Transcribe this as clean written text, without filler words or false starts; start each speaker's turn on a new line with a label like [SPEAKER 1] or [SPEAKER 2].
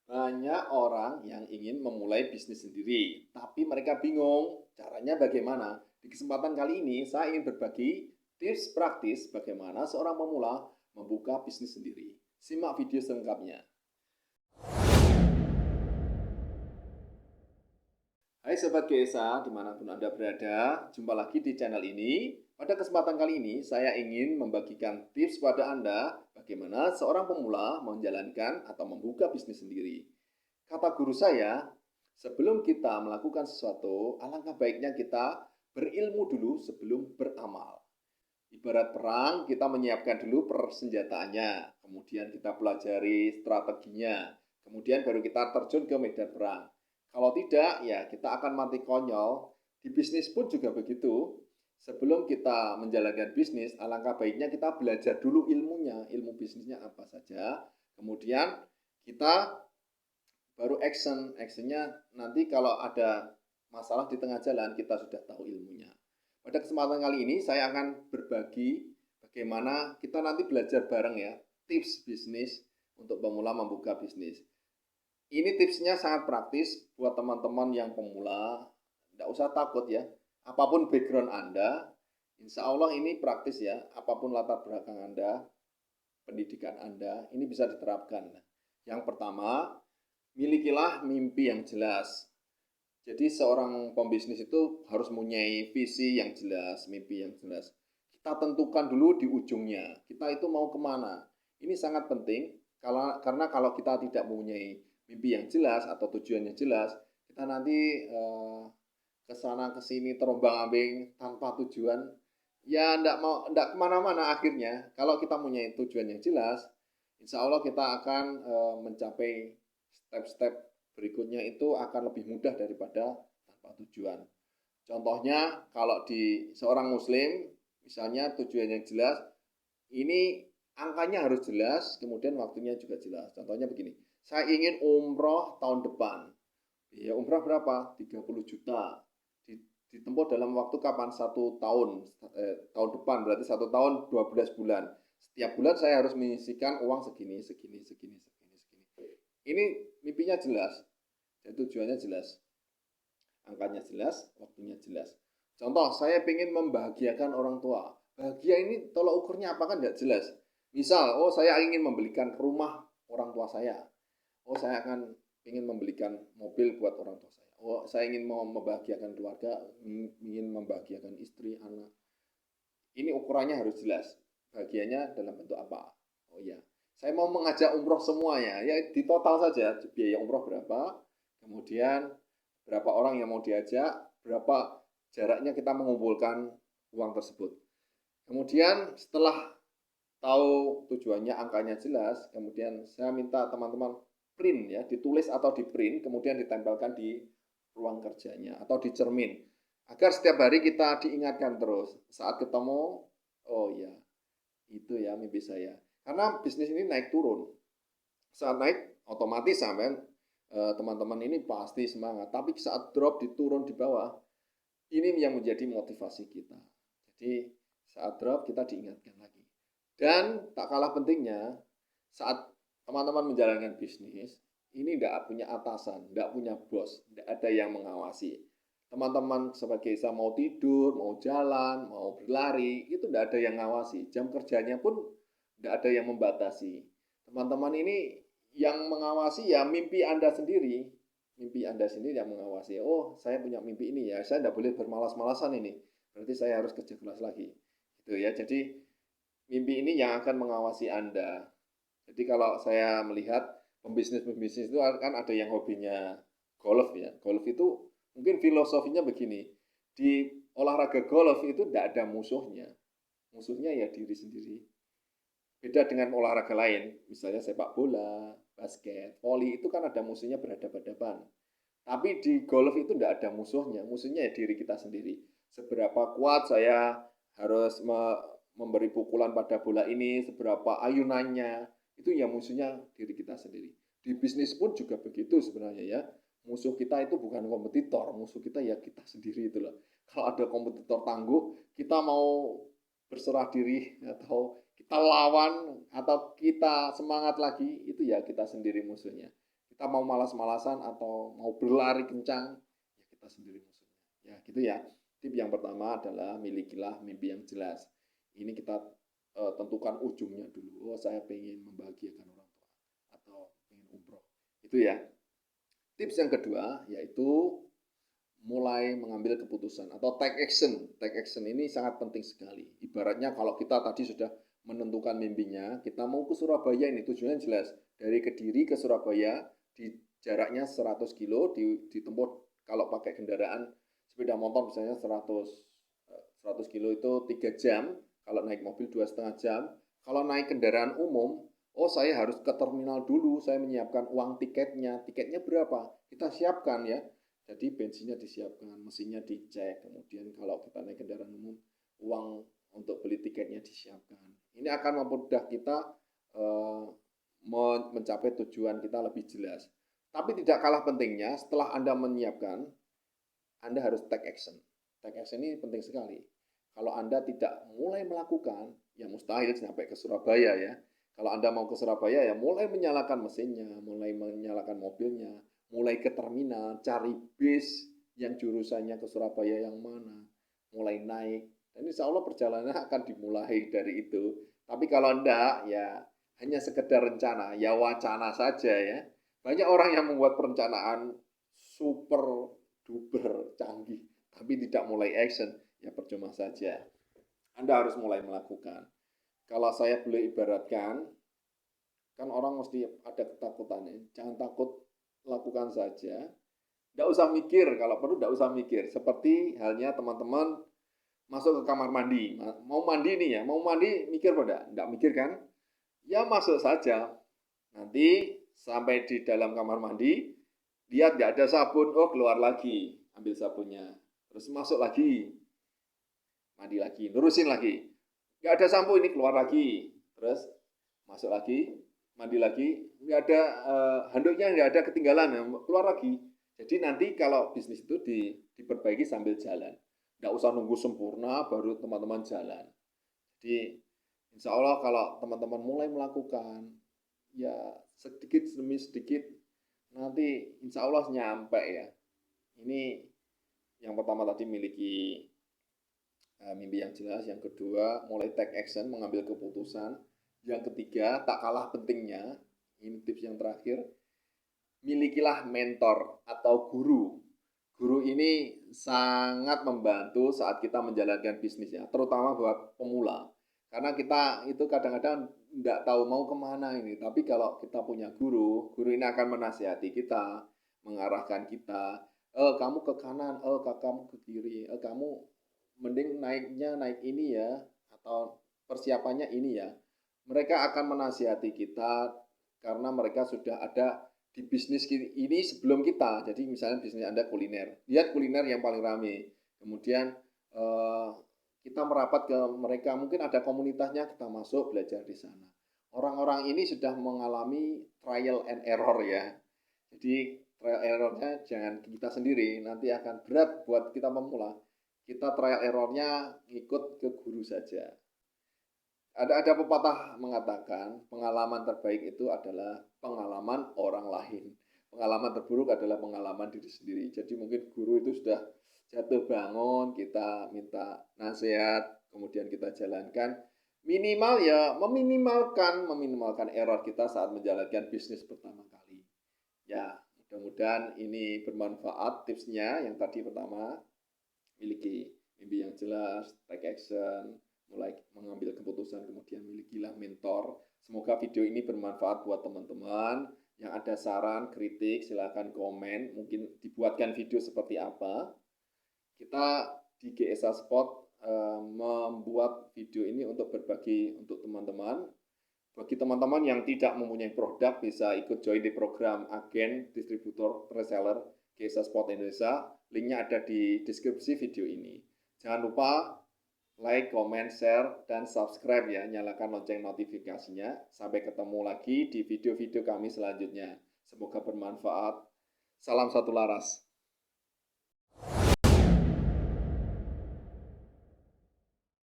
[SPEAKER 1] Banyak orang yang ingin memulai bisnis sendiri, tapi mereka bingung caranya bagaimana. Di kesempatan kali ini, saya ingin berbagi tips praktis bagaimana seorang pemula membuka bisnis sendiri. Simak video selengkapnya. Hai Sobat GSA, dimanapun Anda berada, jumpa lagi di channel ini. Pada kesempatan kali ini, saya ingin membagikan tips pada Anda bagaimana seorang pemula menjalankan atau membuka bisnis sendiri. Kata guru saya, sebelum kita melakukan sesuatu, alangkah baiknya kita berilmu dulu sebelum beramal. Ibarat perang, kita menyiapkan dulu persenjataannya, kemudian kita pelajari strateginya, kemudian baru kita terjun ke medan perang. Kalau tidak, ya kita akan mati konyol. Di bisnis pun juga begitu. Sebelum kita menjalankan bisnis, alangkah baiknya kita belajar dulu ilmunya, ilmu bisnisnya apa saja. Kemudian kita baru action. Actionnya nanti kalau ada masalah di tengah jalan, kita sudah tahu ilmunya. Pada kesempatan kali ini saya akan berbagi bagaimana kita nanti belajar bareng ya, tips bisnis untuk pemula membuka bisnis. Ini tipsnya sangat praktis buat teman-teman yang pemula. Tidak usah takut ya, apapun background Anda, insya Allah ini praktis ya, apapun latar belakang Anda, pendidikan Anda, ini bisa diterapkan. Yang pertama, milikilah mimpi yang jelas. Jadi seorang pembisnis itu harus mempunyai visi yang jelas, mimpi yang jelas. Kita tentukan dulu di ujungnya, kita itu mau kemana. Ini sangat penting, karena kalau kita tidak mempunyai mimpi yang jelas atau tujuan yang jelas, kita nanti kesana kesini terombang-ambing tanpa tujuan, ya enggak kemana-mana akhirnya. Kalau kita mempunyai tujuan yang jelas, insya Allah kita akan mencapai step-step berikutnya itu akan lebih mudah daripada tanpa tujuan. Contohnya kalau di seorang muslim, misalnya tujuan yang jelas, ini angkanya harus jelas, kemudian waktunya juga jelas. Contohnya begini, saya ingin umroh tahun depan. Ya umroh berapa? 30 juta. Ditempuh dalam waktu kapan? 1 tahun. Tahun depan berarti 1 tahun 12 bulan. Setiap bulan saya harus menyisihkan uang segini, segini, segini, segini, segini. Ini mimpinya jelas, dan tujuannya jelas, angkanya jelas, waktunya jelas. Contoh, saya ingin membahagiakan orang tua. Bahagia ini tolak ukurnya apa kan tidak jelas. Misal, oh saya ingin membelikan rumah orang tua saya. Oh saya akan ingin membelikan mobil buat orang tua saya. Oh saya ingin membahagiakan keluarga, ingin membahagiakan istri, anak. Ini ukurannya harus jelas. Bahagianya dalam bentuk apa? Oh ya, saya mau mengajak umroh semuanya. Ya di total saja biaya umroh berapa, kemudian berapa orang yang mau diajak, berapa jaraknya kita mengumpulkan uang tersebut. Kemudian setelah tahu tujuannya, angkanya jelas, kemudian saya minta teman-teman print ya, ditulis atau di print, kemudian ditempelkan di ruang kerjanya atau di cermin, agar setiap hari kita diingatkan terus saat ketemu, oh ya itu ya mimpi saya. Karena bisnis ini naik turun, saat naik otomatis sampai teman-teman ini pasti semangat, tapi saat drop di turun di bawah, ini yang menjadi motivasi kita. Jadi saat drop kita diingatkan lagi. Dan tak kalah pentingnya, saat teman-teman menjalankan bisnis, ini tidak punya atasan, tidak punya bos, tidak ada yang mengawasi. Teman-teman sebagai saya mau tidur, mau jalan, mau berlari, itu tidak ada yang mengawasi. Jam kerjanya pun tidak ada yang membatasi. Teman-teman ini yang mengawasi ya mimpi Anda sendiri. Mimpi Anda sendiri yang mengawasi. Oh, saya punya mimpi ini ya, saya tidak boleh bermalas-malasan ini. Berarti saya harus kerja keras lagi. Gitu ya. Jadi mimpi ini yang akan mengawasi Anda. Jadi kalau saya melihat pembisnis-pembisnis itu kan ada yang hobinya golf ya. Golf itu mungkin filosofinya begini. Di olahraga golf itu tidak ada musuhnya. Musuhnya ya diri sendiri. Beda dengan olahraga lain, misalnya sepak bola, basket, voli, itu kan ada musuhnya berhadapan-hadapan. Tapi di golf itu tidak ada musuhnya, musuhnya ya diri kita sendiri. Seberapa kuat saya harus memberi pukulan pada bola ini, seberapa ayunannya, itu ya musuhnya diri kita sendiri. Di bisnis pun juga begitu sebenarnya ya. Musuh kita itu bukan kompetitor, musuh kita ya kita sendiri itu loh. Kalau ada kompetitor tangguh, kita mau berserah diri atau kita lawan atau kita semangat lagi, itu ya kita sendiri musuhnya. kita mau malas-malasan atau mau berlari kencang, ya kita sendiri musuhnya. Ya gitu ya. Tip yang pertama adalah milikilah mimpi yang jelas. Ini kita tentukan ujungnya dulu. Oh, saya ingin membahagiakan orang tua atau ingin umroh. Itu ya. Tips yang kedua yaitu mulai mengambil keputusan atau take action. Take action ini sangat penting sekali. Ibaratnya kalau kita tadi sudah menentukan mimpinya, kita mau ke Surabaya, ini tujuannya jelas. Dari Kediri ke Surabaya, di jaraknya 100 kilo, ditempuh kalau pakai kendaraan sepeda motor misalnya 100 kilo itu 3 jam, kalau naik mobil 2,5 jam. Kalau naik kendaraan umum, oh saya harus ke terminal dulu, saya menyiapkan uang tiketnya. Tiketnya berapa? Kita siapkan ya. Jadi bensinnya disiapkan, mesinnya dicek, kemudian kalau kita naik kendaraan umum, uang untuk beli tiketnya disiapkan. Ini akan mempermudah kita mencapai tujuan kita lebih jelas. Tapi tidak kalah pentingnya, setelah Anda menyiapkan, Anda harus take action. Take action ini penting sekali. Kalau Anda tidak mulai melakukan, ya mustahil sampai ke Surabaya ya. Kalau Anda mau ke Surabaya, ya mulai menyalakan mesinnya, mulai menyalakan mobilnya, mulai ke terminal, cari bis yang jurusannya ke Surabaya yang mana, mulai naik, dan insya Allah perjalanan akan dimulai dari itu. Tapi kalau enggak, ya hanya sekedar rencana, ya wacana saja ya. Banyak orang yang membuat perencanaan super duper canggih, tapi tidak mulai action, ya percuma saja. Anda harus mulai melakukan. Kalau saya boleh ibaratkan, kan orang mesti ada ketakutannya. Jangan takut, lakukan saja. Tidak usah mikir, kalau perlu tidak usah mikir. Seperti halnya teman-teman masuk ke kamar mandi. Mau mandi nih ya, mau mandi mikir pada? Tidak mikir kan? Ya masuk saja. Nanti sampai di dalam kamar mandi, lihat nggak ada sabun, oh keluar lagi, ambil sabunnya. Terus masuk lagi, mandi lagi, terusin lagi. Nggak ada sampo, ini keluar lagi. Terus masuk lagi, mandi lagi, nggak ada handuknya, nggak ada ketinggalan, keluar lagi. Jadi nanti kalau bisnis itu diperbaiki sambil jalan. Nggak usah nunggu sempurna baru teman-teman jalan. Jadi insya Allah kalau teman-teman mulai melakukan, ya sedikit demi sedikit, nanti insya Allah nyampe ya. Ini yang pertama tadi miliki mimpi yang jelas. Yang kedua, mulai take action, mengambil keputusan. Yang ketiga, tak kalah pentingnya, ini tips yang terakhir, milikilah mentor atau guru. Guru ini sangat membantu saat kita menjalankan bisnisnya, terutama buat pemula. Karena kita itu kadang-kadang nggak tahu mau kemana ini, tapi kalau kita punya guru, guru ini akan menasihati kita, mengarahkan kita, kamu ke kanan, kamu ke kiri, kamu mending naiknya naik ini ya, atau persiapannya ini ya. Mereka akan menasihati kita karena mereka sudah ada di bisnis ini sebelum kita. Jadi misalnya bisnis Anda kuliner, lihat kuliner yang paling ramai. Kemudian kita merapat ke mereka, mungkin ada komunitasnya, kita masuk belajar di sana. Orang-orang ini sudah mengalami trial and error ya. Jadi trial errornya jangan kita sendiri, nanti akan berat buat kita pemula. Kita trial errornya ikut ke guru saja. Ada pepatah mengatakan pengalaman terbaik itu adalah pengalaman orang lain. Pengalaman terburuk adalah pengalaman diri sendiri. Jadi mungkin guru itu sudah jatuh bangun, kita minta nasihat, kemudian kita jalankan. Minimal ya meminimalkan error kita saat menjalankan bisnis pertama kali. Ya, mudah-mudahan ini bermanfaat tipsnya. Yang tadi pertama, miliki mimpi yang jelas, take action, mulai mengambil keputusan, kemudian milikilah mentor. Semoga video ini bermanfaat buat teman-teman. Yang ada saran, kritik, silahkan komen. Mungkin dibuatkan video seperti apa. Kita di GSA Sport membuat video ini untuk berbagi untuk teman-teman. Bagi teman-teman yang tidak mempunyai produk, bisa ikut join di program agen, distributor, reseller GSA Sport Indonesia. Linknya ada di deskripsi video ini. Jangan lupa like, comment, share, dan subscribe ya. Nyalakan lonceng notifikasinya. Sampai ketemu lagi di video-video kami selanjutnya. Semoga bermanfaat. Salam satu laras.